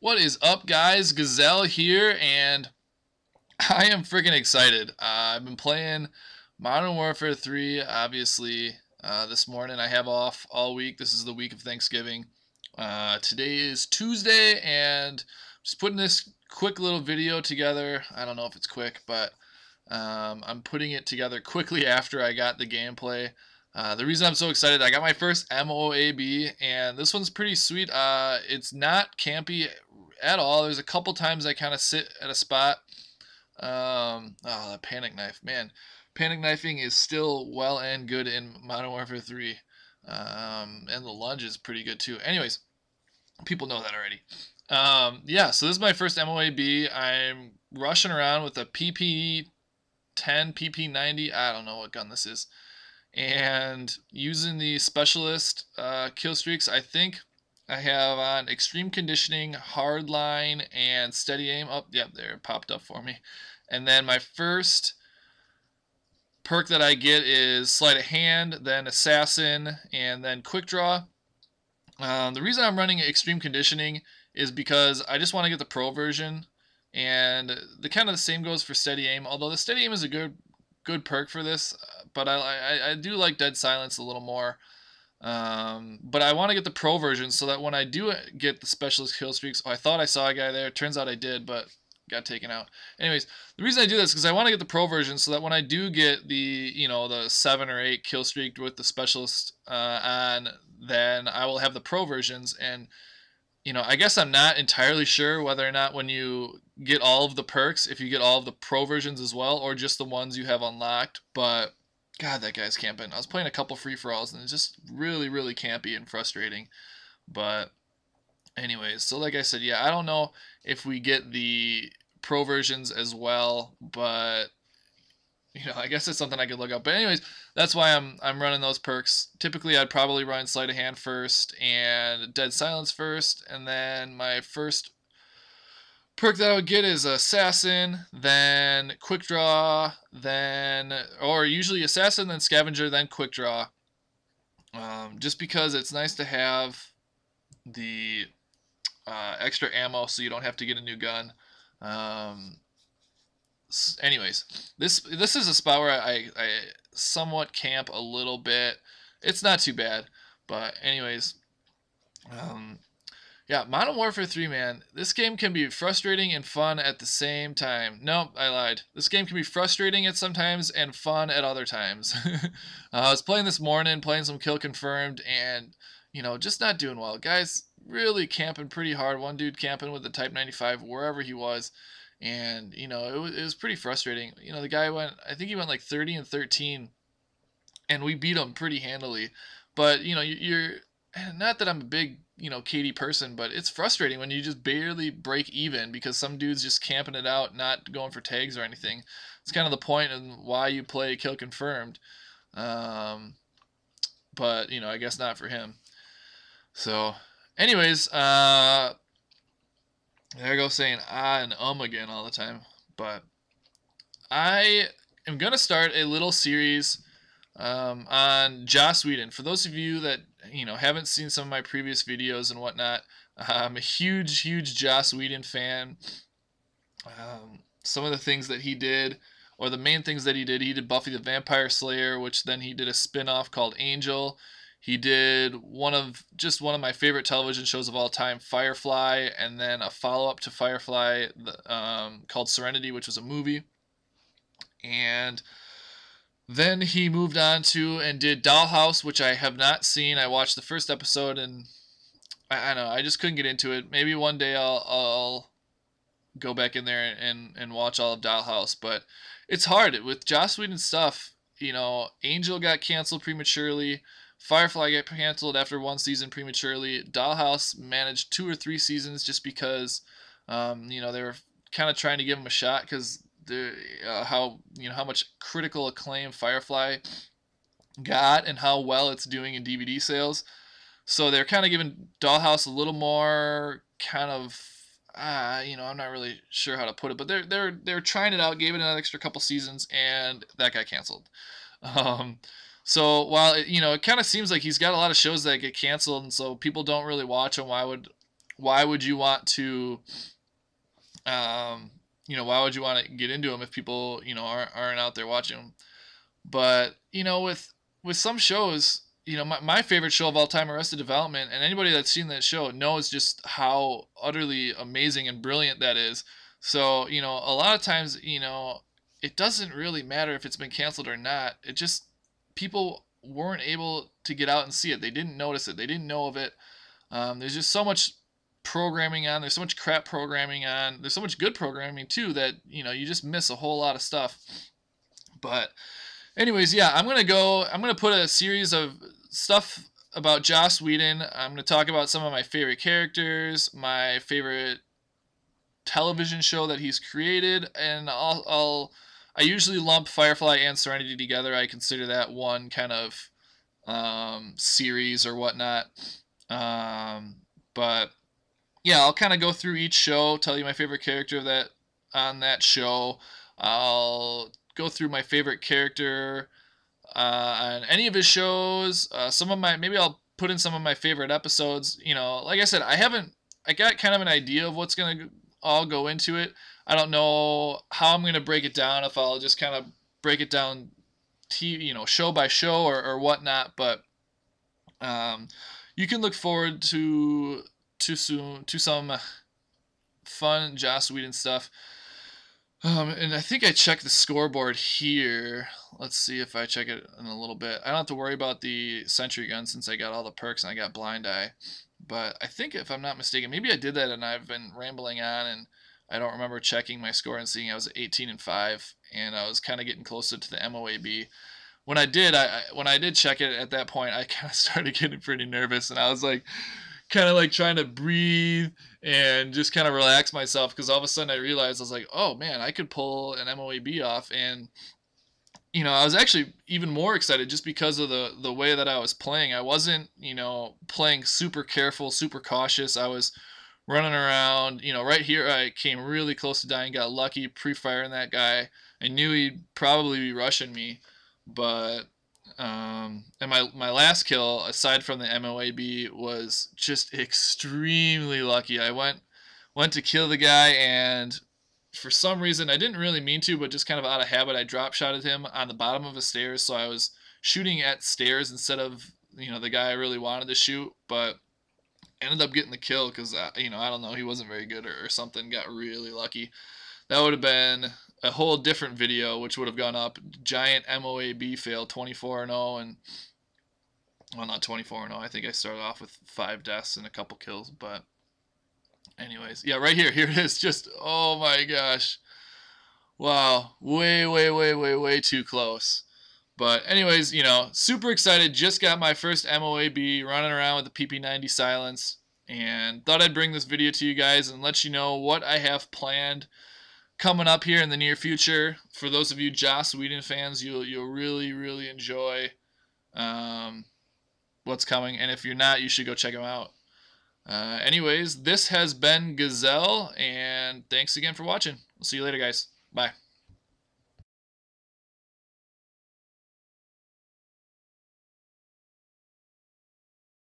What is up, guys? Gazelle here, and I am freaking excited. I've been playing Modern Warfare 3, obviously. This morning I have off all week. This is the week of Thanksgiving. Today is Tuesday, and I'm just putting this quick little video together. I don't know if it's quick, but I'm putting it together quickly after I got the gameplay. The reason I'm so excited, I got my first MOAB, and this one's pretty sweet. It's not campy at all. There's a couple times I kind of sit at a spot. Oh, that panic knife, man. Panic knifing is still well and good in Modern Warfare 3. And the lunge is pretty good too. Anyways, people know that already. Yeah, so this is my first MOAB. I'm rushing around with a PP10, PP90. I don't know what gun this is. And using the specialist kill streaks, I think I have on extreme conditioning, hardline, and steady aim. Oh, yep, there it popped up for me. And then my first perk that I get is sleight of hand, then assassin, and then quick draw. The reason I'm running extreme conditioning is because I just want to get the pro version, and the kind of the same goes for steady aim. Although the steady aim is a good perk for this, but I do like dead silence a little more. But I want to get the pro version so that when I do get the specialist kill streaks, I thought I saw a guy there. Turns out I did, but got taken out. Anyways, the reason I do this is because I want to get the pro version so that when I do get the the 7 or 8 kill streak with the specialist on, then I will have the pro versions. And I guess I'm not entirely sure whether or not when you get all of the perks, if you get all of the pro versions as well, or just the ones you have unlocked. But God, that guy's camping. I was playing a couple free-for-alls, and it's just really, really campy and frustrating. But anyways, so like I said, yeah, I don't know if we get the pro versions as well, but I guess it's something I could look up. But anyways, that's why I'm running those perks. Typically, I'd probably run sleight of hand first and dead silence first, and then my first perk that I would get is assassin, then quick draw, or usually assassin, then scavenger, then quick draw. Just because it's nice to have the extra ammo, so you don't have to get a new gun. Anyways, this is a spot where I somewhat camp a little bit. It's not too bad, but anyways, yeah, Modern Warfare 3, man, this game can be frustrating and fun at the same time. Nope, I lied. This game can be frustrating at sometimes and fun at other times. I was playing this morning, playing some kill confirmed, and just not doing well. Guys really camping pretty hard. One dude camping with the Type 95 wherever he was. And, it was pretty frustrating. The guy I think he went like 30 and 13, and we beat him pretty handily. But, you're, not that I'm a big, KD person, but it's frustrating when you just barely break even because some dude's just camping it out, not going for tags or anything. It's kind of the point and why you play kill confirmed. But, I guess not for him. So, anyways, there I go saying and again all the time. But I am going to start a little series on Joss Whedon. For those of you that haven't seen some of my previous videos and whatnot, I'm a huge Joss Whedon fan. Some of the things that he did, or the main things that he did Buffy the Vampire Slayer, which then he did a spin-off called Angel. He did one of my favorite television shows of all time, Firefly, and then a follow-up to Firefly called Serenity, which was a movie. And then he moved on to and did Dollhouse, which I have not seen. I watched the first episode, and I don't know, I just couldn't get into it. Maybe one day I'll go back in there and watch all of Dollhouse. But it's hard with Joss Whedon stuff. Angel got canceled prematurely. Firefly got canceled after one season prematurely. Dollhouse managed 2 or 3 seasons just because, they were kind of trying to give him a shot because how much critical acclaim Firefly got and how well it's doing in DVD sales. So they're kind of giving Dollhouse a little more kind of, I'm not really sure how to put it, but they're trying it out, gave it an extra couple seasons, and that got canceled. So while it kind of seems like he's got a lot of shows that get canceled, and so people don't really watch him, why would you want to, why would you want to get into them if people, aren't out there watching them? But, with some shows, my favorite show of all time, Arrested Development, and anybody that's seen that show knows just how utterly amazing and brilliant that is. So, a lot of times, it doesn't really matter if it's been canceled or not. It just, people weren't able to get out and see it. They didn't notice it. They didn't know of it. There's just so much programming on. There's so much crap programming on. There's so much good programming too that, you just miss a whole lot of stuff. But anyways, yeah, I'm going to put a series of stuff about Joss Whedon. I'm going to talk about some of my favorite characters, my favorite television show that he's created, and I usually lump Firefly and Serenity together. I consider that one kind of series or whatnot. But yeah, I'll kind of go through each show, tell you my favorite character on that show. I'll go through my favorite character on any of his shows. Maybe I'll put in some of my favorite episodes. Like I said, I got kind of an idea of what's going to all go into it. I don't know how I'm going to break it down, if I'll just kind of break it down show by show or whatnot, but you can look forward to some fun Joss Whedon stuff. And I think I checked the scoreboard here. Let's see if I check it in a little bit. I don't have to worry about the sentry gun since I got all the perks and I got blind eye. But I think, if I'm not mistaken, maybe I did that and I've been rambling on and I don't remember checking my score and seeing I was at 18-5 and I was kind of getting closer to the MOAB. When I did check it at that point, I kind of started getting pretty nervous and I was like, kind of like trying to breathe and just kind of relax myself, because all of a sudden I realized, I was like, oh man, I could pull an MOAB off. And I was actually even more excited just because of the way that I was playing. I wasn't playing super careful, super cautious. I was running around. Right here I came really close to dying, got lucky pre-firing that guy. I knew he'd probably be rushing me, but and my last kill, aside from the MOAB, was just extremely lucky. I went to kill the guy, and for some reason, I didn't really mean to, but just kind of out of habit, I drop shotted him on the bottom of the stairs. So I was shooting at stairs instead of the guy I really wanted to shoot, but ended up getting the kill because I don't know, he wasn't very good or something. Got really lucky. That would have been a whole different video, which would have gone up. Giant MOAB fail, 24-0, and well, not 24-0. I think I started off with 5 deaths and a couple kills, but anyways, yeah, right here it is. Just, oh my gosh, wow, way too close. But anyways, super excited. Just got my first MOAB, running around with the PP90 silence, and thought I'd bring this video to you guys and let you know what I have planned coming up here in the near future. For those of you Joss Whedon fans, you'll really enjoy what's coming, and if you're not, you should go check them out. Anyways, this has been Gazelle, and thanks again for watching. We'll see you later, guys. Bye.